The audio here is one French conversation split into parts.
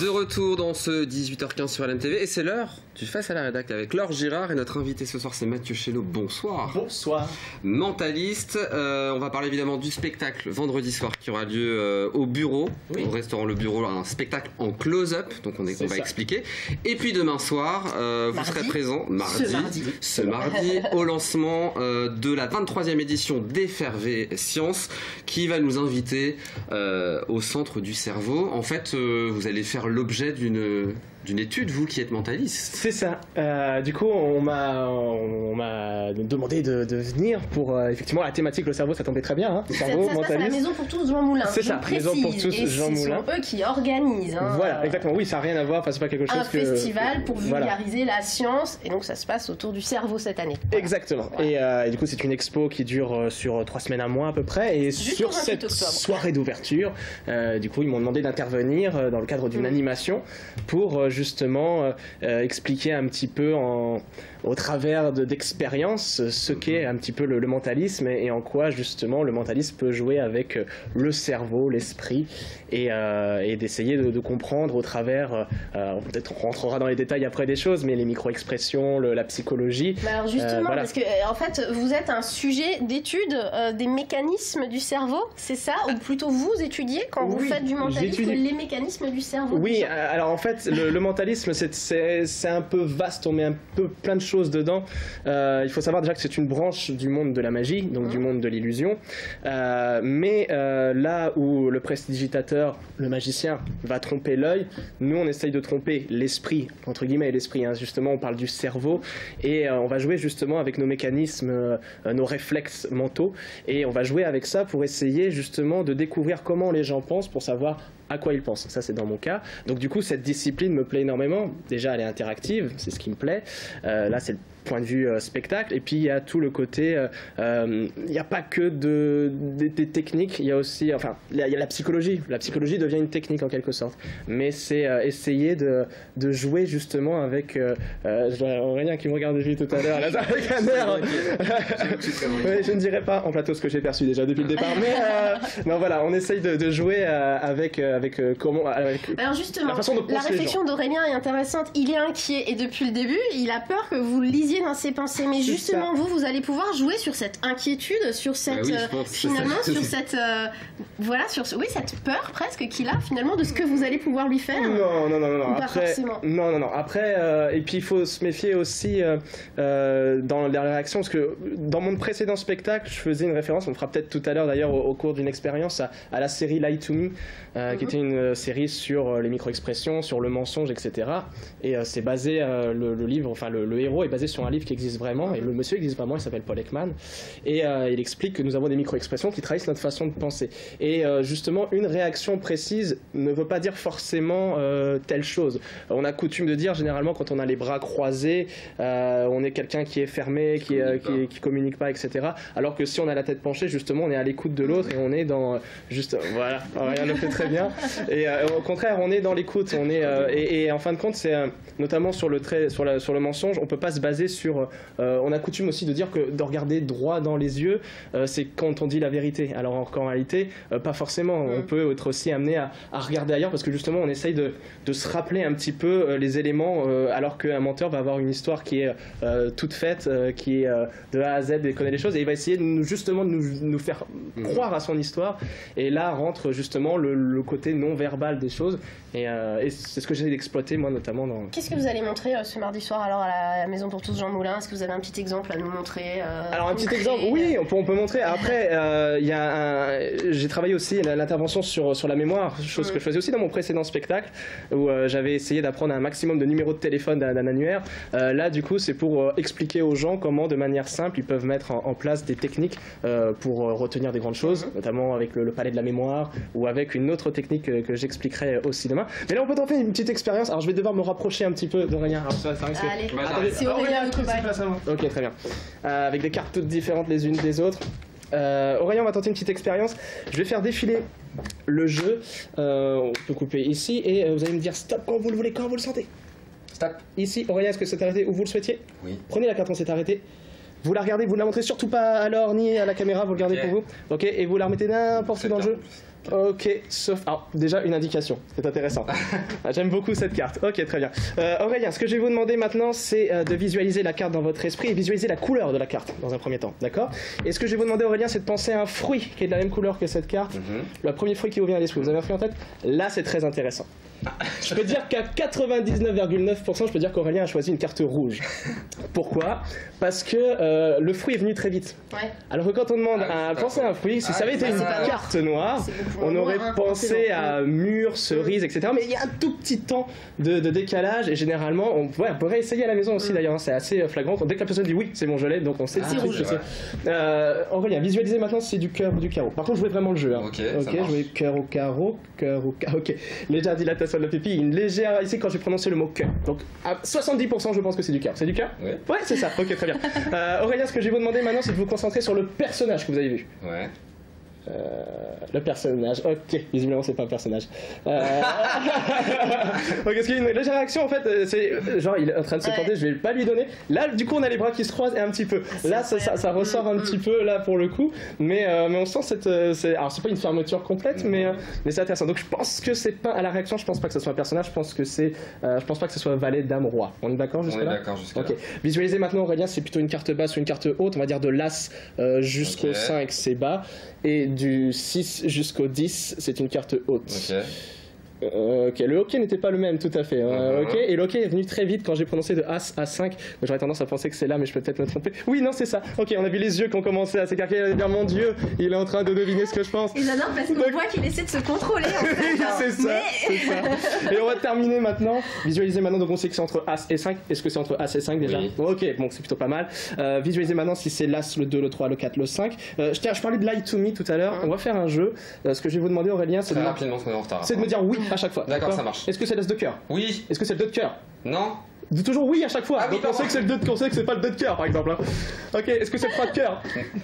De retour dans ce 18h15 sur LMTV et c'est l'heure du Face à la Rédac avec Laure Girard et notre invité ce soir c'est Mathieu Chéleau. Bonsoir. Bonsoir. Mentaliste, on va parler évidemment du spectacle vendredi soir qui aura lieu au bureau, au restaurant Le Bureau, un spectacle en close-up, donc on va expliquer. Et puis demain soir, vous serez présent ce mardi au lancement de la 23e édition d'Effervescience qui va nous inviter au centre du cerveau. En fait, vous allez faire l'objet d'une étude, vous qui êtes mentaliste. C'est ça. Du coup, on m'a demandé de venir pour effectivement la thématique le cerveau, ça tombait très bien. Hein, cerveau, ça se passe à la Maison pour tous Jean Moulin. C'est ça, Maison pour tous Jean Moulin. Ce sont eux qui organisent. Hein, voilà, exactement. Oui, ça n'a rien à voir. Enfin, c'est pas quelque chose un festival pour vulgariser la science, et donc ça se passe autour du cerveau cette année. Voilà. Exactement. Voilà. Et du coup, c'est une expo qui dure sur 3 semaines, un mois à peu près, et sur cette soirée d'ouverture, du coup, ils m'ont demandé d'intervenir dans le cadre d'une animation pour justement expliquer un petit peu au travers d'expériences ce qu'est un petit peu le mentalisme et en quoi justement le mentalisme peut jouer avec le cerveau, l'esprit et d'essayer de comprendre au travers, peut-être on rentrera dans les détails après des choses, mais les micro-expressions, la psychologie. Alors justement, voilà. Parce que en fait vous êtes un sujet d'étude des mécanismes du cerveau, c'est ça? Ou plutôt vous étudiez quand vous faites du mentalisme les mécanismes du cerveau? Oui, alors en fait le mentalisme c'est un peu vaste, on met un peu plein de choses dedans. Il faut savoir déjà que c'est une branche du monde de la magie, donc du monde de l'illusion. Mais là où le prestidigitateur, le magicien, va tromper l'œil, nous on essaye de tromper l'esprit, entre guillemets l'esprit, hein. Justement on parle du cerveau et on va jouer justement avec nos mécanismes, nos réflexes mentaux et on va jouer avec ça pour essayer justement de découvrir comment les gens pensent pour savoir à quoi ils pensent. Ça c'est dans mon cas. Donc du coup cette discipline me plaît énormément. Déjà elle est interactive, c'est ce qui me plaît. Là c'est le point de vue spectacle et puis il y a tout le côté il n'y a pas que des techniques, il y a aussi il y a la psychologie devient une technique en quelque sorte, mais c'est essayer de jouer justement avec Aurélien qui me regarde depuis tout à l'heure là, avec un air ouais, je ne dirais pas en plateau ce que j'ai perçu déjà depuis le départ, mais non voilà, on essaye de jouer avec alors justement, la réflexion d'Aurélien est intéressante. Il est inquiet et depuis le début il a peur que vous lisiez dans ses pensées, mais justement vous allez pouvoir jouer sur cette inquiétude, sur cette finalement sur cette cette peur presque qu'il a finalement de ce que vous allez pouvoir lui faire. Non après après et puis il faut se méfier aussi dans les réactions, parce que dans mon précédent spectacle je faisais une référence, on fera peut-être tout à l'heure d'ailleurs au cours d'une expérience à la série Lie to Me qui était une série sur les micro-expressions, sur le mensonge, etc. Et c'est basé, le livre, le héros est basé sur un livre qui existe vraiment, et le monsieur existe vraiment, il s'appelle Paul Ekman, et il explique que nous avons des micro-expressions qui trahissent notre façon de penser. Et justement, une réaction précise ne veut pas dire forcément telle chose. On a coutume de dire, généralement, quand on a les bras croisés, on est quelqu'un qui est fermé, qui communique pas, etc. Alors que si on a la tête penchée, justement, on est à l'écoute de l'autre, et on est dans... Voilà, rien ne fait très bien. Et au contraire, on est dans l'écoute. Et en fin de compte, c'est notamment sur le mensonge, on peut pas se baser sur... on a coutume aussi de dire que de regarder droit dans les yeux, c'est quand on dit la vérité. Alors qu'en réalité, pas forcément. On peut être aussi amené à regarder ailleurs, parce que justement, on essaye de se rappeler un petit peu les éléments, alors qu'un menteur va avoir une histoire qui est toute faite, qui est de A à Z, et connaît les choses, et il va essayer de nous faire croire à son histoire. Et là rentre justement le côté non verbal des choses, et c'est ce que j'essaie d'exploiter moi notamment dans... Qu'est-ce que vous allez montrer ce mardi soir alors à la Maison pour tous Jean Moulin? Est-ce que vous avez un petit exemple à nous montrer Alors un petit exemple, oui, on peut montrer. Après j'ai travaillé aussi l'intervention sur la mémoire, chose que je faisais aussi dans mon précédent spectacle, où j'avais essayé d'apprendre un maximum de numéros de téléphone d'un annuaire. Là du coup c'est pour expliquer aux gens comment de manière simple ils peuvent mettre en place des techniques pour retenir des grandes choses, notamment avec le palais de la mémoire, ou avec une autre technique que j'expliquerai aussi demain. Mais là on peut tenter une petite expérience. Alors je vais devoir me rapprocher un petit peu d'Aurélien. Alors ça risque... Allez, c'est Aurélien qui place à moi. Ok, très bien. Avec des cartes toutes différentes les unes des autres. Aurélien, on va tenter une petite expérience. Je vais faire défiler le jeu. On peut couper ici et vous allez me dire stop quand vous le voulez, quand vous le sentez. Stop. Ici, Aurélien, est-ce que c'est arrêté où vous le souhaitiez? Oui. Prenez la carte, on s'est arrêté. Vous la regardez, vous ne la montrez surtout pas à l'or ni à la caméra, vous le gardez pour vous. Ok, et vous la remettez n'importe où dans le jeu. Ok, sauf... Alors, déjà une indication, c'est intéressant. J'aime beaucoup cette carte. Ok, très bien. Aurélien, ce que je vais vous demander maintenant, c'est de visualiser la carte dans votre esprit et visualiser la couleur de la carte dans un premier temps, d'accord? Et ce que je vais vous demander, Aurélien, c'est de penser à un fruit qui est de la même couleur que cette carte. Le premier fruit qui vous vient à l'esprit. Vous avez un fruit en tête? Là, c'est très intéressant. Je peux dire qu'à 99,9%, je peux dire qu'Aurélien a choisi une carte rouge. Pourquoi? Parce que le fruit est venu très vite. Ouais. Alors que quand on demande à penser à un fruit, si ça avait été une carte noire, on aurait pensé à mûre, cerise, etc. Mais il y a un tout petit temps de décalage et généralement, on pourrait essayer à la maison aussi d'ailleurs, c'est assez flagrant. Dès que la personne dit oui, c'est mon gelé, donc on sait c'est rouge. Aurélien, visualisez maintenant si c'est du cœur ou du carreau. Par contre, je voulais vraiment le jeu. Hein. Ok, je voulais cœur au carreau, cœur au carreau. Ok, légère dilatation de la pupille, une légère ici quand j'ai prononcé le mot cœur. Donc à 70%, je pense que c'est du cœur. C'est du cœur? Oui. Ouais, c'est ça. Ok, très bien. Aurélien, ce que je vais vous demander maintenant, c'est de vous concentrer sur le personnage que vous avez vu. Ouais. Le personnage, ok, visiblement c'est pas un personnage. Ok, parce qu'il y a une légère réaction en fait, c'est genre il est en train de se tenter, je vais pas lui donner. Là, du coup, on a les bras qui se croisent et un petit peu. Là, ça ressort un petit peu là pour le coup, mais on sent cette. Alors, c'est pas une fermeture complète, mais c'est intéressant. Donc, je pense que c'est pas à la réaction, je pense pas que ce soit un personnage, je pense que c'est. Je pense pas que ce soit valet, dame, roi. On est d'accord jusque-là? On est d'accord jusque-là. Ok. Visualisez maintenant, Aurélien, c'est plutôt une carte basse ou une carte haute, on va dire de l'as jusqu'au 5, c'est bas. Et du 6 jusqu'au 10, c'est une carte haute. Ok, le hockey n'était pas le même, tout à fait. Et le hockey est venu très vite quand j'ai prononcé de As à 5. J'aurais tendance à penser que c'est là, mais je peux peut-être me tromper. Oui, non, c'est ça. Ok, on a vu les yeux qui ont commencé à s'écarquer. Il va dire, mon Dieu, il est en train de deviner ce que je pense. Et j'adore parce qu'on voit qu'il essaie de se contrôler. En fait, c'est ça. Et on va terminer maintenant. Visualisez maintenant, donc on sait que c'est entre As et 5. Est-ce que c'est entre As et 5 déjà? Ok, bon, c'est plutôt pas mal. Visualisez maintenant si c'est l'As, le 2, le 3, le 4, le 5. Je parlais de Lie to Me tout à l'heure. On va faire un jeu. Ce que je vais vous demander, Aurélien, c'est de me dire oui à chaque fois. D'accord, ça marche. Est-ce que c'est l'as de cœur? Oui. Est-ce que c'est le 2 de cœur? Non. Dis toujours oui à chaque fois. Donc on sait que c'est le 2 de cœur, on sait que c'est pas le 2 de cœur par exemple. Ok, est-ce que c'est le 3 de cœur?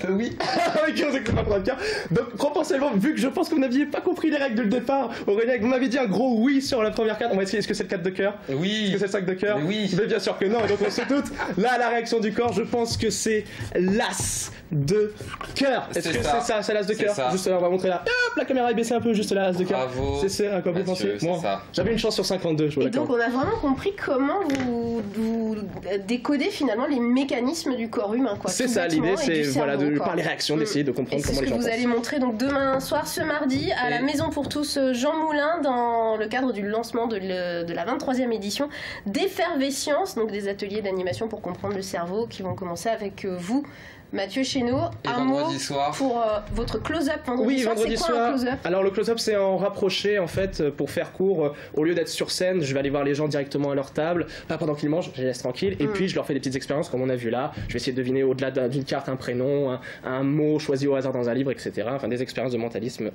Oui. Ok, on sait que c'est pas le 3 de cœur. Donc potentiellement, vu que je pense que vous n'aviez pas compris les règles dès le départ, Aurélien, vous m'avez dit un gros oui sur la première carte. On va essayer, est-ce que c'est le 4 de cœur? Oui. Est-ce que c'est le 5 de cœur? Oui. Mais bien sûr que non, et donc on se doute. Là, la réaction du corps, je pense que c'est l'as de cœur. Est-ce que c'est ça? C'est l'as de cœur? Juste là, on va montrer là. Hop, la caméra est baissée un peu, juste là, l'as de cœur. Bravo. C'est ça, à quoi vous pensez? Bon, j'avais une chance sur 52, je vous l'accorde. Et donc on a vraiment compris comment vous décodez finalement les mécanismes du corps humain. C'est ça, l'idée, c'est voilà, par les réactions d'essayer de comprendre comment les gens pensent. C'est ce que vous allez montrer donc demain soir, ce mardi, à la Maison pour tous Jean Moulin, dans le cadre du lancement de la 23e édition d'Effervescience, donc des ateliers d'animation pour comprendre le cerveau qui vont commencer avec vous. Mathieu Chéneau, un mot pour votre close-up vendredi soir. Vendredi soir. Alors le close-up, c'est en rapproché en fait pour faire court. Au lieu d'être sur scène, je vais aller voir les gens directement à leur table, pas pendant qu'ils mangent, je les laisse tranquilles. Et puis je leur fais des petites expériences comme on a vu là. Je vais essayer de deviner au-delà d'une carte un prénom, un mot choisi au hasard dans un livre, etc. Enfin des expériences de mentalisme.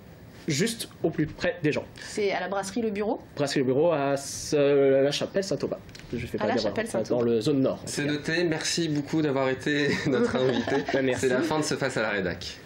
Juste au plus près des gens. C'est à la brasserie Le Bureau? Brasserie Le Bureau à la Chapelle Saint-Aubin. Je fais pas dire, dans le zone nord. C'est noté, merci beaucoup d'avoir été notre invité. C'est la fin de ce Face à la Rédac.